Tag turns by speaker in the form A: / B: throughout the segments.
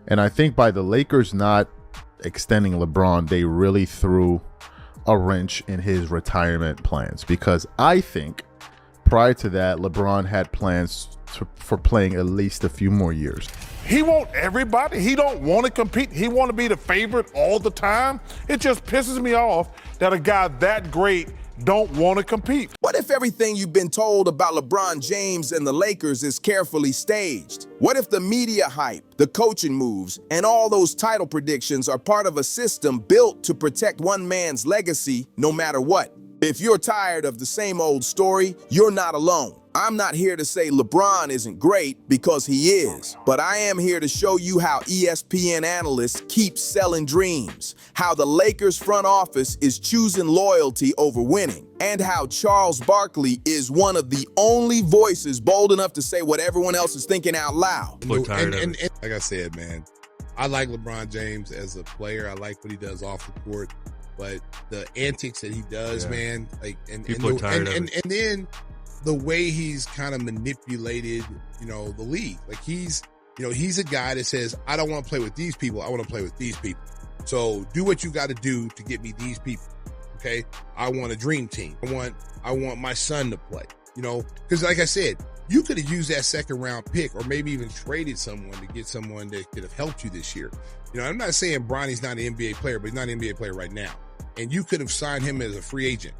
A: And I think by the Lakers not extending LeBron, they really threw a wrench in his retirement plans, because I think prior to that, LeBron had plans for playing at least a few more years.
B: He want everybody. He don't want to compete. He want to be the favorite all the time. It just pisses me off that a guy that great don't want to compete.
C: What if everything you've been told about LeBron James and the Lakers is carefully staged? What if the media hype, the coaching moves, and all those title predictions are part of a system built to protect one man's legacy no matter what? If you're tired of the same old story, you're not alone. I'm not here to say LeBron isn't great, because he is, but I am here to show you how ESPN analysts keep selling dreams, how the Lakers front office is choosing loyalty over winning, and how Charles Barkley is one of the only voices bold enough to say what everyone else is thinking out loud.
D: And like I said, man, I like LeBron James as a player. I like what he does off the court, but the antics that he does, man, like, and then the way he's kind of manipulated, the league. Like, he's a guy that says, I don't want to play with these people. I want to play with these people. So do what you got to do to get me these people. Okay. I want a dream team. I want my son to play, because like I said, you could have used that second round pick, or maybe even traded someone to get someone that could have helped you this year. I'm not saying Bronny's not an NBA player, but he's not an NBA player right now. And you could have signed him as a free agent.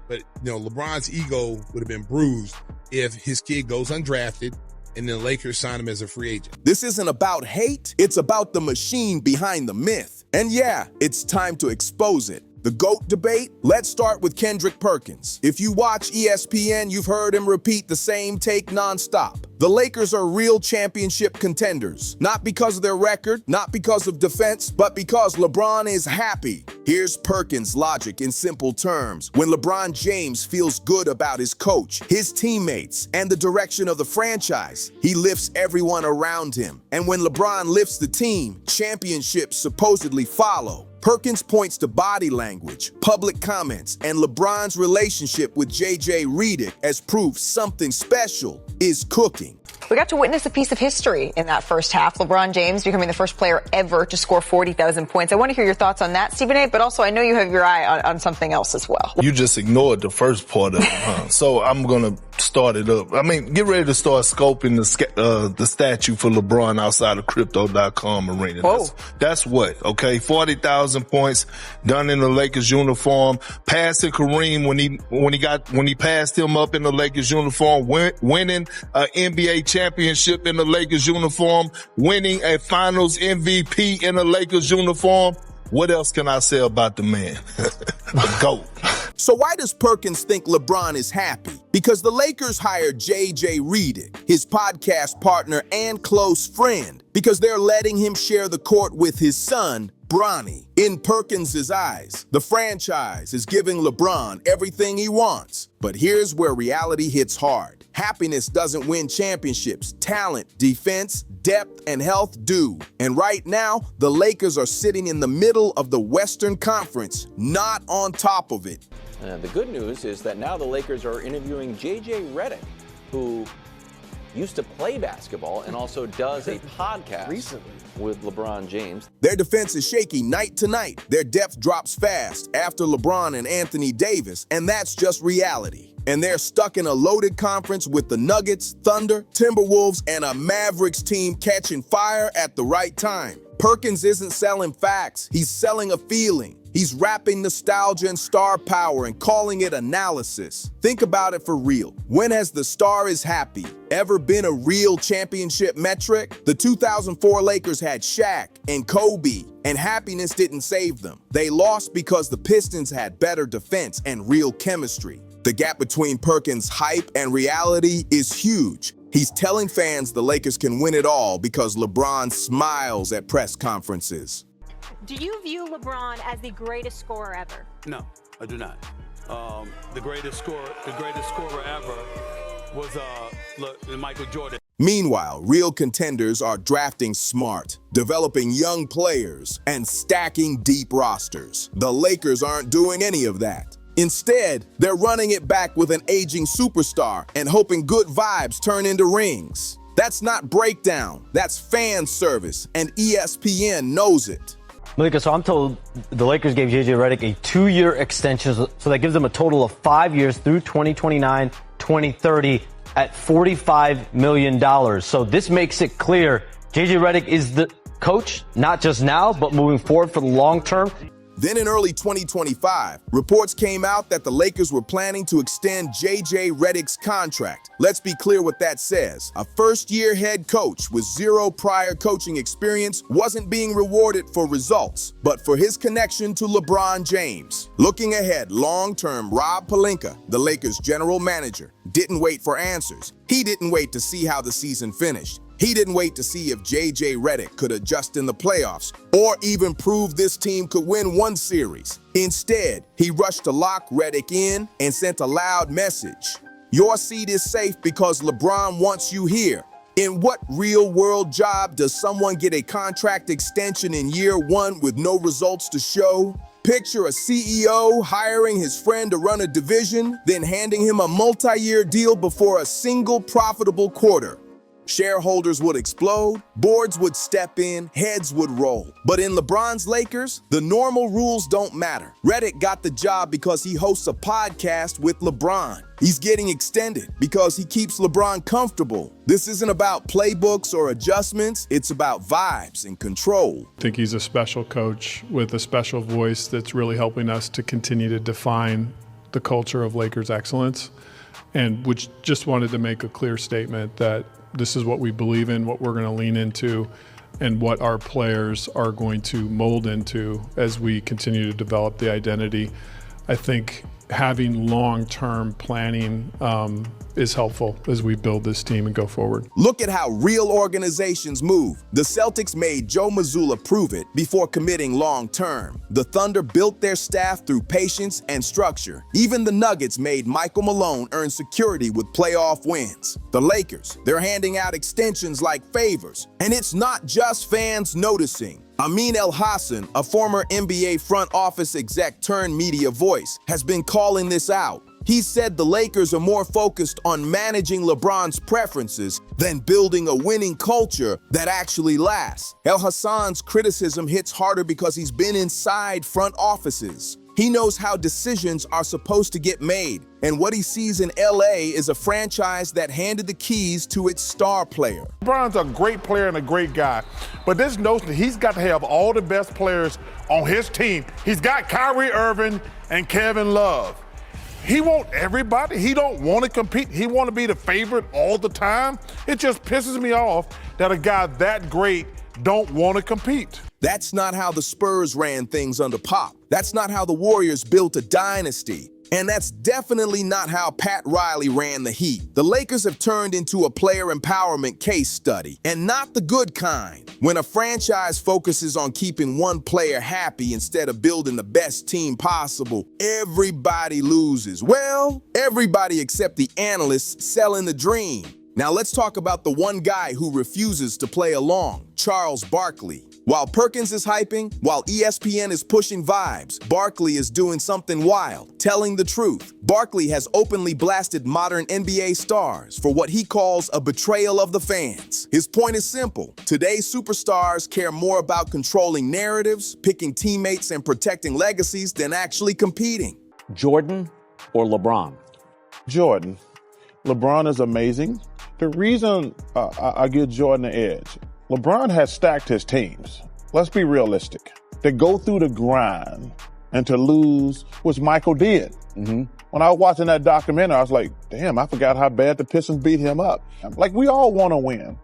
D: But, LeBron's ego would have been bruised if his kid goes undrafted and then the Lakers sign him as a free agent.
C: This isn't about hate. It's about the machine behind the myth. And yeah, it's time to expose it. The GOAT debate? Let's start with Kendrick Perkins. If you watch ESPN, you've heard him repeat the same take nonstop. The Lakers are real championship contenders. Not because of their record, not because of defense, but because LeBron is happy. Here's Perkins' logic in simple terms. When LeBron James feels good about his coach, his teammates, and the direction of the franchise, he lifts everyone around him. And when LeBron lifts the team, championships supposedly follow. Perkins points to body language, public comments, and LeBron's relationship with Redick as proof something special is cooking.
E: We got to witness a piece of history in that first half. LeBron James becoming the first player ever to score 40,000 points. I want to hear your thoughts on that, Stephen A., but also I know you have your eye on something else as well.
F: You just ignored the first part of it, huh? So I'm going to start it up. Get ready to start scoping the statue for LeBron outside of Crypto.com arena.
E: Whoa.
F: That's what, okay? 40,000 points done in the Lakers uniform. Passing Kareem when he passed him up in the Lakers uniform, winning an NBA championship in the Lakers uniform, winning a finals MVP in the Lakers uniform. What else can I say about the man? The GOAT.
C: So why does Perkins think LeBron is happy? Because the Lakers hired Redick, his podcast partner and close friend, because they're letting him share the court with his son, Bronny. In Perkins' eyes, the franchise is giving LeBron everything he wants. But here's where reality hits hard. Happiness doesn't win championships. Talent, defense, depth, and health do. And right now, the Lakers are sitting in the middle of the Western Conference, not on top of it.
G: The good news is that now the Lakers are interviewing Redick, who used to play basketball and also does a podcast recently with LeBron James.
C: Their defense is shaky night to night. Their depth drops fast after LeBron and Anthony Davis, and that's just reality. And they're stuck in a loaded conference with the Nuggets, Thunder, Timberwolves, and a Mavericks team catching fire at the right time. Perkins isn't selling facts, he's selling a feeling. He's wrapping nostalgia and star power and calling it analysis. Think about it for real. When has the star is happy ever been a real championship metric? The 2004 Lakers had Shaq and Kobe, and happiness didn't save them. They lost because the Pistons had better defense and real chemistry. The gap between Perkins' hype and reality is huge. He's telling fans the Lakers can win it all because LeBron smiles at press conferences.
H: Do you view LeBron as the greatest scorer ever?
I: No, I do not. The greatest scorer ever was Michael Jordan.
C: Meanwhile, real contenders are drafting smart, developing young players, and stacking deep rosters. The Lakers aren't doing any of that. Instead, they're running it back with an aging superstar and hoping good vibes turn into rings. That's not breakdown, that's fan service, and ESPN knows it.
J: Malika, so I'm told the Lakers gave JJ Redick a 2-year extension, so that gives them a total of 5 years through 2029, 2030 at $45 million. So this makes it clear JJ Redick is the coach, not just now, but moving forward for the long term.
C: Then in early 2025, reports came out that the Lakers were planning to extend JJ Redick's contract. Let's be clear what that says. A first-year head coach with 0 prior coaching experience wasn't being rewarded for results, but for his connection to LeBron James. Looking ahead long-term, Rob Pelinka, the Lakers' general manager, didn't wait for answers. He didn't wait to see how the season finished. He didn't wait to see if JJ Redick could adjust in the playoffs or even prove this team could win one series. Instead, he rushed to lock Redick in and sent a loud message. Your seat is safe because LeBron wants you here. In what real-world job does someone get a contract extension in year 1 with no results to show? Picture a CEO hiring his friend to run a division, then handing him a multi-year deal before a single profitable quarter. Shareholders would explode, boards would step in, heads would roll. But in LeBron's Lakers, the normal rules don't matter. Redick got the job because he hosts a podcast with LeBron. He's getting extended because he keeps LeBron comfortable. This isn't about playbooks or adjustments, it's about vibes and control.
K: I think he's a special coach with a special voice that's really helping us to continue to define the culture of Lakers excellence, and which just wanted to make a clear statement that this is what we believe in, what we're going to lean into, and what our players are going to mold into as we continue to develop the identity. I think having long-term planning is helpful as we build this team and go forward.
C: Look at how real organizations move. The Celtics made Joe Mazzulla prove it before committing long-term. The Thunder built their staff through patience and structure. Even the Nuggets made Michael Malone earn security with playoff wins. The Lakers, they're handing out extensions like favors. And it's not just fans noticing. Amin El-Hassan, a former NBA front office exec turned media voice, has been calling this out. He said the Lakers are more focused on managing LeBron's preferences than building a winning culture that actually lasts. El-Hassan's criticism hits harder because he's been inside front offices. He knows how decisions are supposed to get made, and what he sees in LA is a franchise that handed the keys to its star player.
B: LeBron's a great player and a great guy, but this notion that he's got to have all the best players on his team. He's got Kyrie Irving and Kevin Love. He wants everybody. He don't want to compete. He want to be the favorite all the time. It just pisses me off that a guy that great don't want to compete.
C: That's not how the Spurs ran things under Pop. That's not how the Warriors built a dynasty. And that's definitely not how Pat Riley ran the Heat. The Lakers have turned into a player empowerment case study, and not the good kind. When a franchise focuses on keeping one player happy instead of building the best team possible, everybody loses. Well, everybody except the analysts selling the dream. Now let's talk about the one guy who refuses to play along, Charles Barkley. While Perkins is hyping, while ESPN is pushing vibes, Barkley is doing something wild, telling the truth. Barkley has openly blasted modern NBA stars for what he calls a betrayal of the fans. His point is simple. Today's superstars care more about controlling narratives, picking teammates, and protecting legacies than actually competing.
L: Jordan or LeBron?
M: Jordan. LeBron is amazing. The reason I give Jordan the edge, LeBron has stacked his teams. Let's be realistic. To go through the grind and to lose, which Michael did. Mm-hmm. When I was watching that documentary, I was like, damn, I forgot how bad the Pistons beat him up. Like, we all want to win,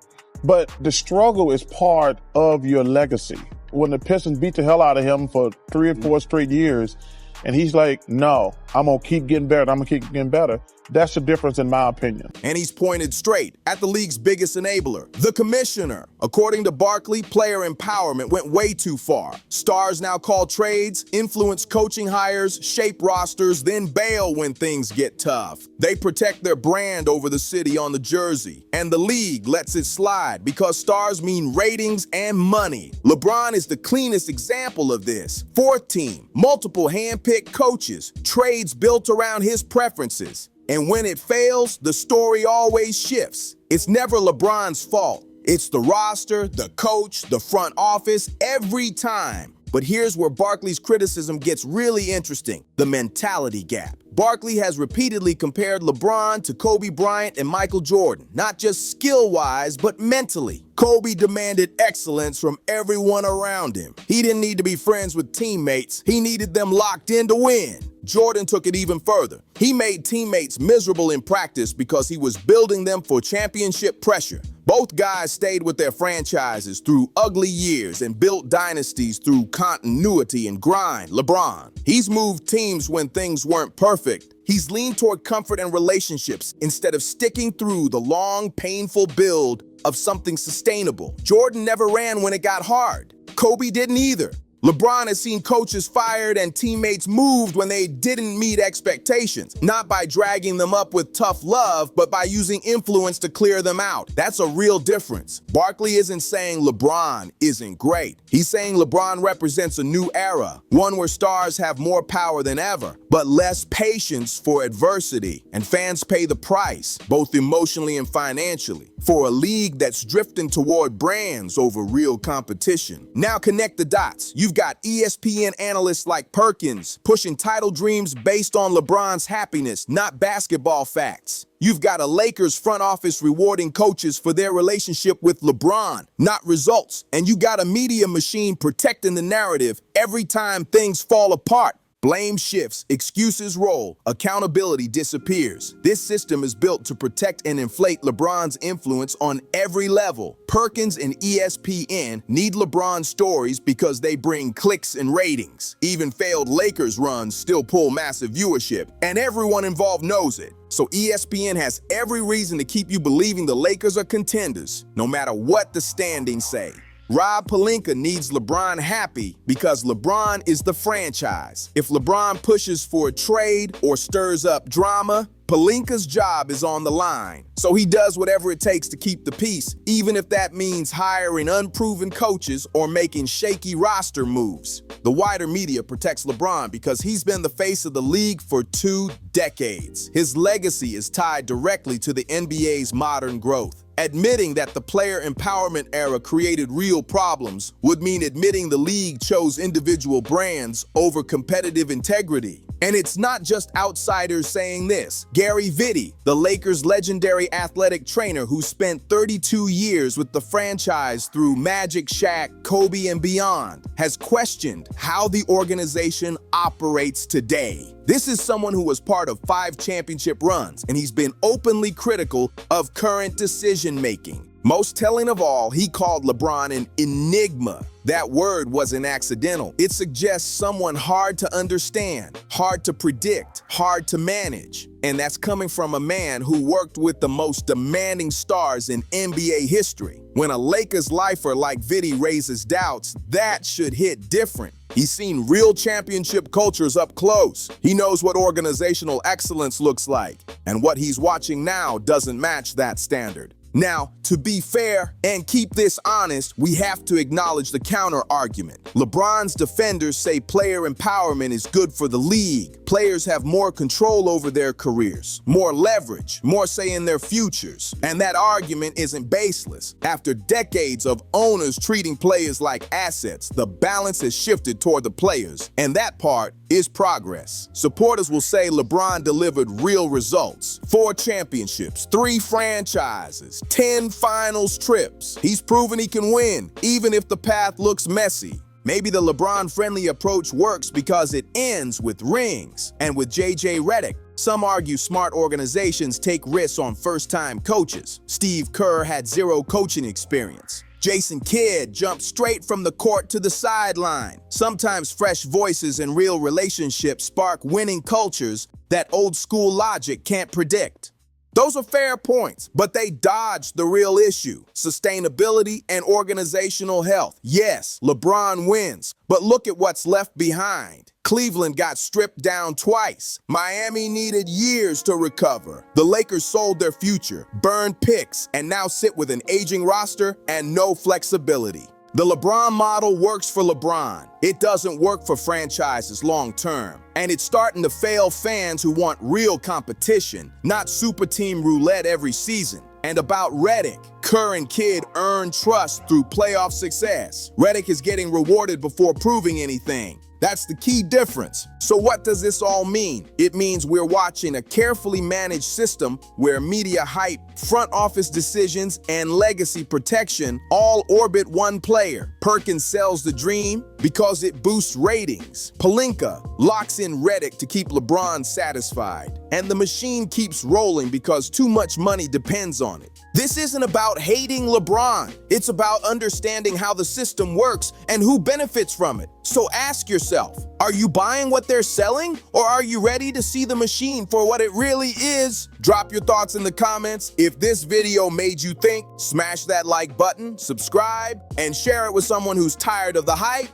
M: but the struggle is part of your legacy. When the Pistons beat the hell out of him for 3 or 4 straight years, and he's like, no, I'm going to keep getting better. I'm going to keep getting better. That's the difference in my opinion.
C: And he's pointed straight at the league's biggest enabler, the commissioner. According to Barkley, player empowerment went way too far. Stars now call trades, influence coaching hires, shape rosters, then bail when things get tough. They protect their brand over the city on the jersey. And the league lets it slide because stars mean ratings and money. LeBron is the cleanest example of this. 4th team, multiple hand-picked coaches, trades built around his preferences. And when it fails, the story always shifts. It's never LeBron's fault. It's the roster, the coach, the front office, every time. But here's where Barkley's criticism gets really interesting: the mentality gap. Barkley has repeatedly compared LeBron to Kobe Bryant and Michael Jordan, not just skill-wise, but mentally. Kobe demanded excellence from everyone around him. He didn't need to be friends with teammates. He needed them locked in to win. Jordan took it even further. He made teammates miserable in practice because he was building them for championship pressure. Both guys stayed with their franchises through ugly years and built dynasties through continuity and grind. LeBron, he's moved teams when things weren't perfect. He's leaned toward comfort and relationships instead of sticking through the long, painful build of something sustainable. Jordan never ran when it got hard. Kobe didn't either. LeBron has seen coaches fired and teammates moved when they didn't meet expectations, not by dragging them up with tough love, but by using influence to clear them out. That's a real difference. Barkley isn't saying LeBron isn't great. He's saying LeBron represents a new era, one where stars have more power than ever, but less patience for adversity, and fans pay the price, both emotionally and financially, for a league that's drifting toward brands over real competition. Now connect the dots. You've got ESPN analysts like Perkins pushing title dreams based on LeBron's happiness, not basketball facts. You've got a Lakers front office rewarding coaches for their relationship with LeBron, not results. And you got a media machine protecting the narrative every time things fall apart. Blame shifts, excuses roll, accountability disappears. This system is built to protect and inflate LeBron's influence on every level. Perkins and ESPN need LeBron stories because they bring clicks and ratings. Even failed Lakers runs still pull massive viewership, and everyone involved knows it. So ESPN has every reason to keep you believing the Lakers are contenders, no matter what the standings say. Rob Pelinka needs LeBron happy because LeBron is the franchise. If LeBron pushes for a trade or stirs up drama, Pelinka's job is on the line. So he does whatever it takes to keep the peace, even if that means hiring unproven coaches or making shaky roster moves. The wider media protects LeBron because he's been the face of the league for 2 decades. His legacy is tied directly to the NBA's modern growth. Admitting that the player empowerment era created real problems would mean admitting the league chose individual brands over competitive integrity. And it's not just outsiders saying this. Gary Vitti, the Lakers' legendary athletic trainer who spent 32 years with the franchise through Magic, Shaq, Kobe, and beyond, has questioned how the organization operates today. This is someone who was part of 5 championship runs, and he's been openly critical of current decision-making. Most telling of all, he called LeBron an enigma. That word wasn't accidental. It suggests someone hard to understand, hard to predict, hard to manage. And that's coming from a man who worked with the most demanding stars in NBA history. When a Lakers lifer like Vitti raises doubts, that should hit different. He's seen real championship cultures up close. He knows what organizational excellence looks like, and what he's watching now doesn't match that standard. Now, to be fair and keep this honest, we have to acknowledge the counter-argument. LeBron's defenders say player empowerment is good for the league. Players have more control over their careers, more leverage, more say in their futures. And that argument isn't baseless. After decades of owners treating players like assets, the balance has shifted toward the players, and that part is progress. Supporters will say LeBron delivered real results. 4 championships, 3 franchises, 10 finals trips. He's proven he can win, even if the path looks messy. Maybe the LeBron-friendly approach works because it ends with rings. And with JJ Redick, some argue smart organizations take risks on first-time coaches. Steve Kerr had 0 coaching experience. Jason Kidd jumped straight from the court to the sideline. Sometimes fresh voices and real relationships spark winning cultures that old-school logic can't predict. Those are fair points, but they dodged the real issue: sustainability and organizational health. Yes, LeBron wins, but look at what's left behind. Cleveland got stripped down twice. Miami needed years to recover. The Lakers sold their future, burned picks, and now sit with an aging roster and no flexibility. The LeBron model works for LeBron. It doesn't work for franchises long term. And it's starting to fail fans who want real competition, not super team roulette every season. And about Redick, Kerr and Kidd earn trust through playoff success. Redick is getting rewarded before proving anything. That's the key difference. So what does this all mean? It means we're watching a carefully managed system where media hype, front office decisions, and legacy protection all orbit one player. Perkins sells the dream because it boosts ratings. Pelinka locks in Redick to keep LeBron satisfied. And the machine keeps rolling because too much money depends on it. This isn't about hating LeBron. It's about understanding how the system works and who benefits from it. So ask yourself, are you buying what they're selling, or are you ready to see the machine for what it really is? Drop your thoughts in the comments. If this video made you think, smash that like button, subscribe, and share it with someone who's tired of the hype.